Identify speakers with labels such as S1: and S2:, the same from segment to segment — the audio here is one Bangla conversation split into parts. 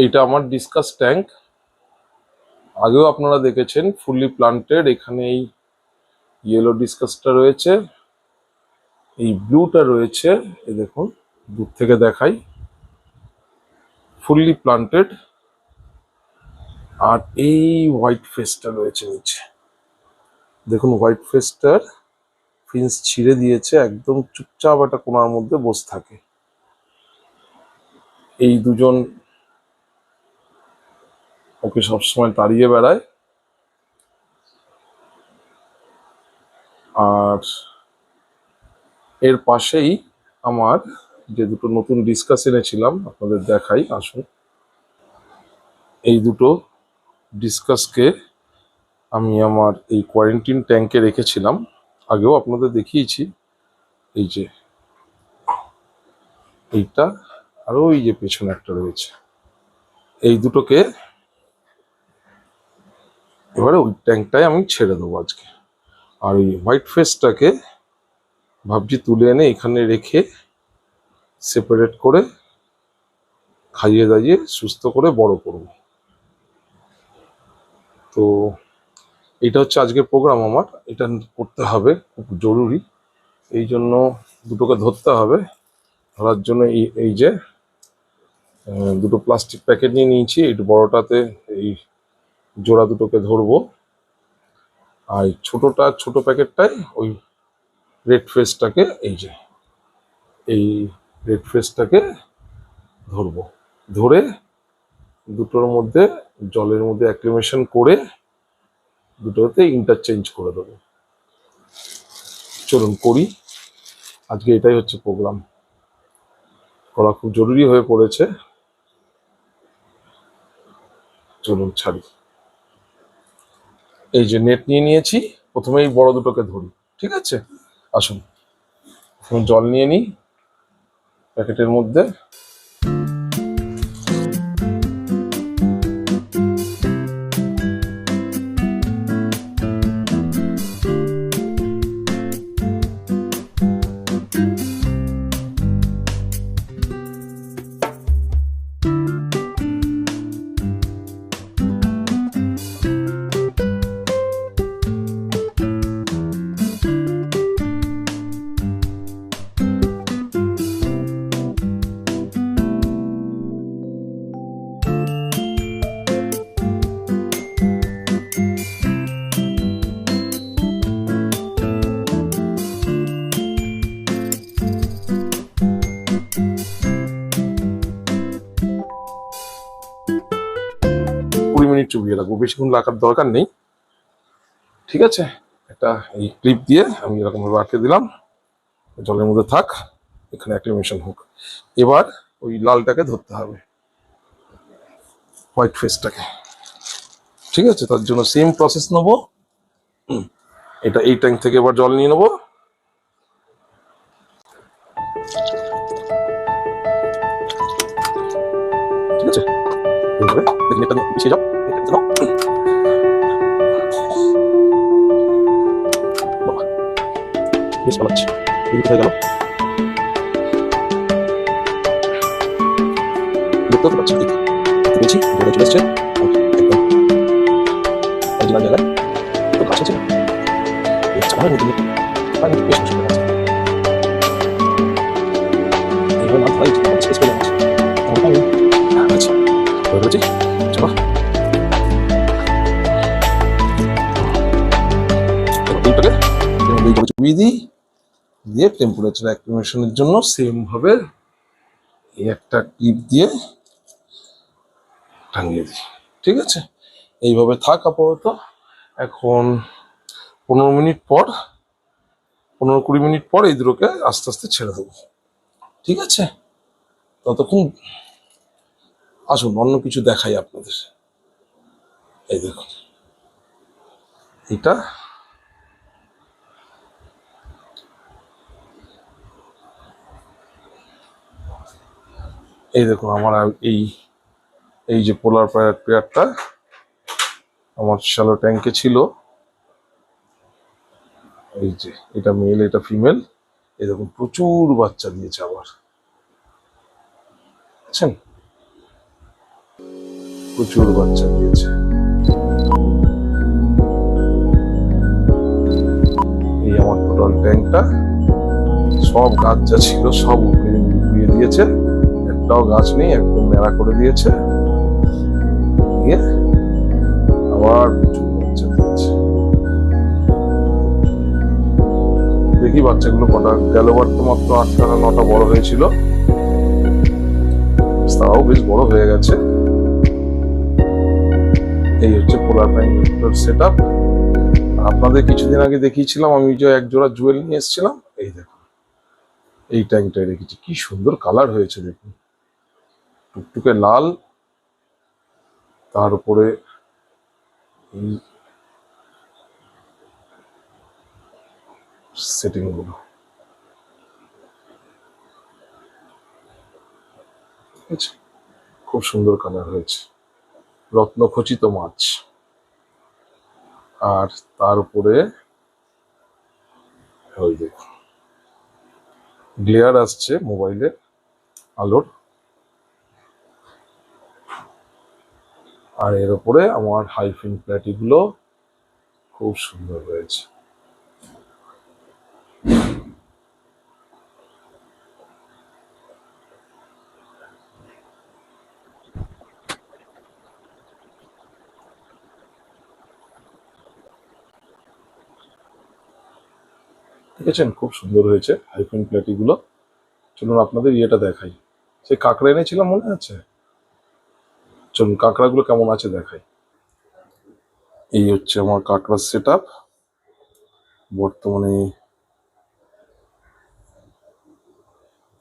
S1: এটা আমার ডিসকাস ট্যাঙ্ক। আগেও আপনারা দেখেছেন ফুললি প্লান্টেড। এখানে এই ইয়েলো ডিসকাসটা রয়েছে, এই ব্লুটা রয়েছে, এই দেখুন দূর থেকে দেখাই, ফুললি প্লান্টেড। আর এই হোয়াইট ফেসটা রয়েছে নিচে, দেখুন হোয়াইট ফেসটার ফিন্স ছিঁড়ে দিয়েছে, একদম চুপচাপ একটা কোণার মধ্যে বসে থাকে। এই দুজন ওকে সবসময় তাড়িয়ে বেড়ায়। আর এর পাশেই আমার যে দুটো নতুন ডিসকাস এনেছিলাম, আপনাদের দেখাই, আসুন। এই দুটো ডিসকাসকে আমি আমার এই কোয়ারেন্টিন ট্যাঙ্কে রেখেছিলাম, আগেও আপনাদের দেখিয়েছি। এই যে এইটা, আর ওই যে পেছনে একটা রয়েছে, এই দুটোকে এবারে ওই ট্যাঙ্কটায় আমি ছেড়ে দেবো আজকে। আর ওই হোয়াইট ফেসটাকে ভাবছি তুলে এনে এখানে রেখে সেপারেট করে খাইয়ে দাইয়ে সুস্থ করে বড় করব। তো এটা হচ্ছে আজকের প্রোগ্রাম আমার, এটা করতে হবে, খুব জরুরি। এই জন্য দুটোকে ধরতে হবে। ধরার জন্য এই যে দুটো প্লাস্টিক প্যাকেট নিয়ে নিয়েছি, এই বড়টাতে এই জোড়া দুটোকে ধরবো, আর ছোট প্যাকেটটাই ওই রেড ফেসটাকে, এই যে এই রেড ফেসটাকে ধরবো। ধরে দুটোর মধ্যে জলের মধ্যে অ্যাক্লিমেশন করে দুটোতে ইন্টারচেঞ্জ করে দেবো। চলুন করি, আজকে এটাই হচ্ছে প্রোগ্রাম, করা খুব জরুরি হয়ে পড়েছে। চলুন ছাড়ি। এই যে নেট নিয়ে নিয়েছি, প্রথমেই বড় দুটোকে ধরি, ঠিক আছে? আসুন জল নিয়ে নিই প্যাকেটের মধ্যে। 20 মিনিট চুবিয়ে রাখবো, বেশিক্ষণ রাখার দরকার নেই, ঠিক আছে? একটা এই ক্লিপ দিয়ে আমি এরকম ভাবে আটকে দিলাম, জলের মধ্যে থাক, এখানে অ্যাক্লিমেশন হোক। এবার ওই লালটাকে ধরতে হবে, হোয়াইট ফেসটাকে, ঠিক আছে? তার জন্য সেম প্রসেস নেবো। এটা এই ট্যাঙ্ক থেকে এবার জল নিয়ে নেবো। ঠিক আছে, এইভাবে দেখুন, এটা পিছিয়ে যাও, এটা দাও। বাবা বেশ পালাচ্ছি, এদিকে হয়ে গেল, দেখতে তো পাচ্ছি, পেয়েছি, চলে এসছে একদম অরিজিনাল জায়গায়। তো কাছে ছিল চাপার মধ্যে বেশ সুন্দর আছে। এইভাবে মাছ ধরাই স্পেস পেলে মাছ আচ্ছা হয়ে গেছে। চলো এইটাকে চুবিয়ে দিই, দিয়ে টেম্পারেচার অ্যাক্লিমেশনের জন্য সেম ভাবে এই একটা ক্লিপ দিয়ে টাঙিয়ে দিই, ঠিক আছে? এইভাবে থাক আপাতত। এখন 15-20 মিনিট পর এই দুটোকে আস্তে আস্তে ছেড়ে দেবো, ঠিক আছে? ততক্ষণ আসুন অন্য কিছু দেখাই আপনাদের। এই দেখুন, এটা এই দেখুন আমার এই যে পোলার পেয়ারটা আমার শ্যালো ট্যাঙ্কে ছিল। এই যে এটা মেল, এটা ফিমেল। এই দেখুন প্রচুর বাচ্চা দিয়েছে আবার, বুঝছেন? প্রচুর বাচ্চা দিয়েছে। এই আমার টোটাল ট্যাঙ্কটা, সব গাছ যা ছিল সব উপড়িয়ে দিয়েছে, একটাও গাছ নেই, একদম ন্যাড়া করে দিয়েছে। দিয়ে আবার প্রচুর বাচ্চা দিয়েছে। দেখি বাচ্চাগুলো কটা গেলবার, তো মাত্র 8টা না 9টা বড় হয়েছিল, তাও বেশ বড় হয়ে গেছে। এই হচ্ছে পোলার প্যান্টের সেট আপ। আপনাদের কিছুদিন আগে দেখিয়েছিলাম আমি যে এক জোড়া জুয়েল নিয়ে এসেছিলাম, এই দেখুন এই ট্যাঙ্কটায় রেখেছি, কি সুন্দর কালার হয়েছে দেখুন, টুকটুকে লাল, তার উপরে এই সেটিং গুলো, ঠিক আছে, খুব সুন্দর কালার হয়েছে, রত্নখচিত মাছ। আর তার উপরে ওই দেখুন গ্লেয়ার আসছে মোবাইলে আলোর, আর এর উপরে আমার হাইফিন প্ল্যাটি গুলো খুব সুন্দর হয়েছে। দেখেছেন খুব সুন্দর হয়েছে হাইফিন প্ল্যাটি গুলো। চলুন আপনাদের ইয়েটা দেখাই, সে কাঁকড়া এনেছিলাম মনে আছে, চলুন কাঁকড়াগুলো কেমন আছে দেখাই। এই হচ্ছে আমার কাঁকড়ার সেট আপ। বর্তমানে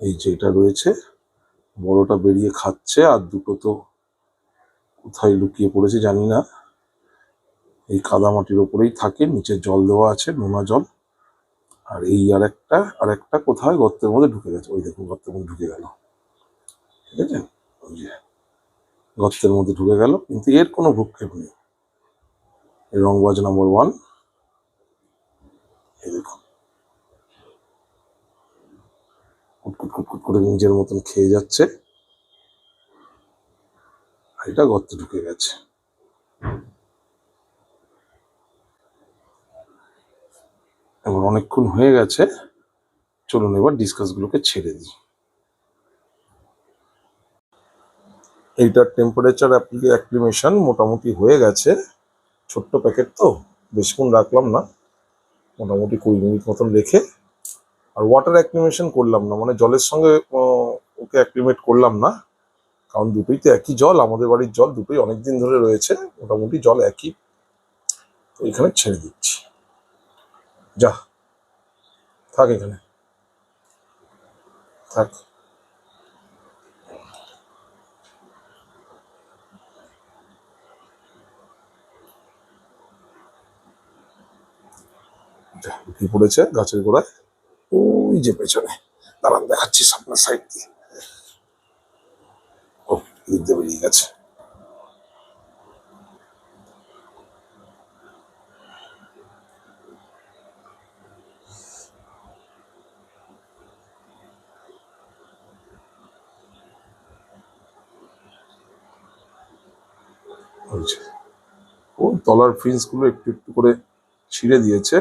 S1: এই যেটা রয়েছে, বড়টা বেরিয়ে খাচ্ছে, আর দুটো তো কোথায় লুকিয়ে পড়েছে জানি না, এই কাদামাটির ওপরেই থাকে, নিচে জল দেওয়া আছে, নোনা জল। আর এই আরেকটা কোথায় গর্তের মধ্যে ঢুকে গেছে, ওই দেখুন গর্তের মধ্যে ঢুকে গেল, ঠিক আছে, ওই যে গর্তের মধ্যে ঢুকে গেল, কিন্তু এর কোনো ভ্রুক্ষেপ নেই। রংবাজ নাম্বার 1, এই দেখুন কুটকুট কুটকুট করে নিজের মতন খেয়ে যাচ্ছে, আর এটা গর্তে ঢুকে গেছে। এবার অনেকক্ষণ হয়ে গেছে, চলুন এবার ডিসকাস গুলোকে ছেড়ে দিই। এইটার টেম্পারেচার অ্যাপ্লিমেশন মোটামুটি হয়ে গেছে, ছোট্ট প্যাকেট তো বেশিক্ষণ রাখলাম না, মোটামুটি 20 মিনিট মতন রেখে, আর ওয়াটার অ্যাক্লিমেশন করলাম না, মানে জলের সঙ্গে ওকে অ্যাক্লিমেট করলাম না, কারণ দুটোই তো একই জল, আমাদের বাড়ির জল দুটোই অনেকদিন ধরে রয়েছে, মোটামুটি জল একই। তো এখানে ছেড়ে দিচ্ছি, যা থাক এখানে থাক। ঢুকে পড়েছে গাছের গোড়ায়, ওই যে পেছনে, দাঁড়ান দেখাচ্ছি সামনের সাইড দিয়ে, ও দিক দিয়ে বেরিয়ে গেছে। ও তলার ফিন্স গুলো একটু একটু করে ছিঁড়ে দিয়েছে,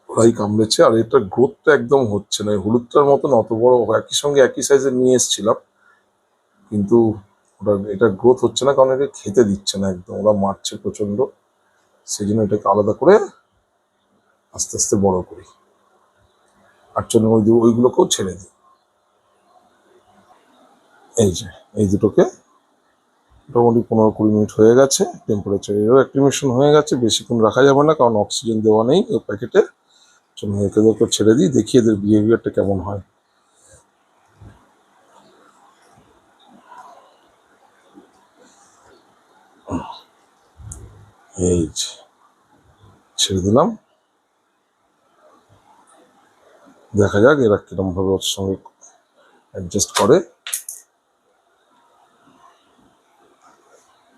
S1: ওরাই কামড়েছে। আর এটা গ্রোথটা একদম হচ্ছে না, হলুদটার মতন অত বড়, একই সঙ্গে একই সাইজের নিয়ে এসেছিলাম, কিন্তু ওটা এটা গ্রোথ হচ্ছে না, কারণ এটা খেতে দিচ্ছে না একদম, ওরা মারছে প্রচন্ড, সেই জন্য এটাকে আলাদা করে আস্তে আস্তে বড় করি। আর চলুন ওইগুলোকেও ছেড়ে দিই। এই যে এই দুটোকে মোটামুটি 15-20 মিনিট হয়ে গেছে, টেম্পারেচার এরও অ্যাক্লিমেশন হয়ে গেছে, বেশিক্ষণ রাখা যাবে না কারণ অক্সিজেন দেওয়া নেই ওই প্যাকেটে। চলুন এদেরকে ছেড়ে দিই, দেখি এদের বিহেভিয়ারটা কেমন হয়। এই যে ছেড়ে দিলাম, দেখা যাক এরা কিরম ভাবে ওর সঙ্গে অ্যাডজাস্ট করে।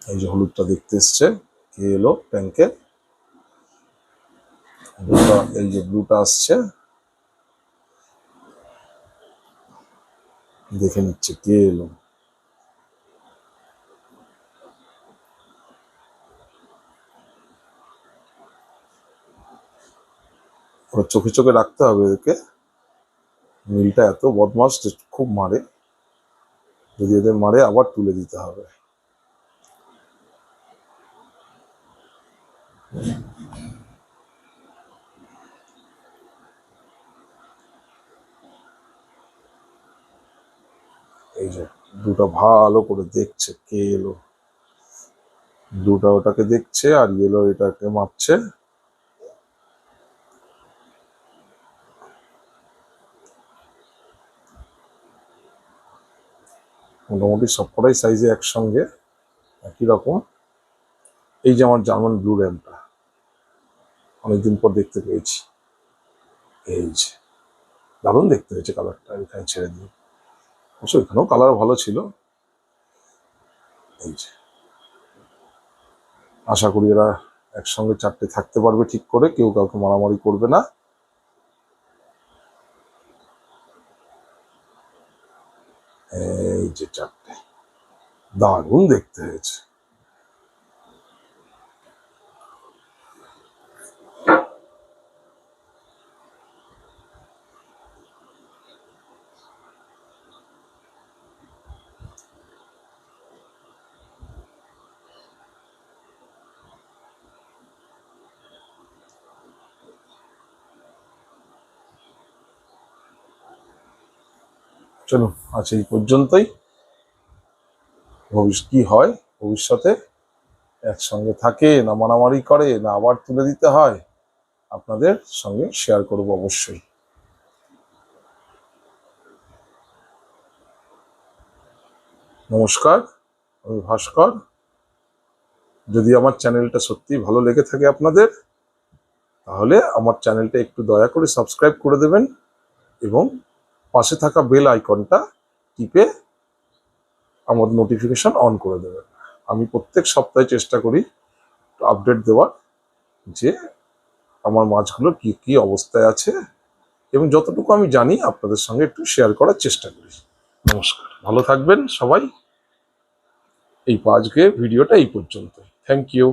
S1: এই যে হলুদটা দেখতে এসছে, কে এলো ট্যাঙ্কে, এই যে ব্লুটা আসছে, দেখে নিচ্ছে কে এলো। এবার চোখে চোখে রাখতে হবে এদেরকে। নীলটা এত বদমাস যে খুব মারে, যদি এদের মারে আবার তুলে দিতে হবে। এই যে দুটো ভালো করে দেখছে কে এলো, দুটো ওটাকে দেখছে আর ইয়েলো এটাকে মাপছে। মোটামুটি সবকটাই সাইজে একসঙ্গে একই রকম। এই যে আমার জার্মান ব্লু র্যামটা অনেকদিন পর দেখতে পেয়েছি, এই যে দারুণ দেখতে হয়েছে কালারটা। এখানে ছেড়ে দিই, অবশ্য এখানেও কালার ভালো ছিল। এই যে আশা করি এরা একসঙ্গে চারটে থাকতে পারবে ঠিক করে, কেউ কাউকে মারামারি করবে না। এই যে চারটে দারুণ দেখতে হয়েছে। চলো আজ এই পর্যন্তই। কি হয় ভবিষ্যতে, একসঙ্গে থাকে না মারামারি করে না আবার তুলে দিতে হয়, আপনাদের সঙ্গে শেয়ার করব অবশ্যই। নমস্কার, আমি ভাস্কর। যদি আমার চ্যানেলটা সত্যি ভালো লেগে থাকে আপনাদের, তাহলে আমার চ্যানেলটা একটু দয়া করে সাবস্ক্রাইব করে দেবেন এবং পাশে থাকা বেল আইকনটা টিপে আমার নোটিফিকেশন অন করে দেবেন। আমি প্রত্যেক সপ্তাহে চেষ্টা করি আপডেট দেওয়ার, যে আমার মাছগুলো কি কি অবস্থায় আছে এবং যতটুকু আমি জানি আপনাদের সঙ্গে একটু শেয়ার করার চেষ্টা করি। নমস্কার, ভালো থাকবেন সবাই। এই আজকে ভিডিওটা এই পর্যন্ত। Thank you.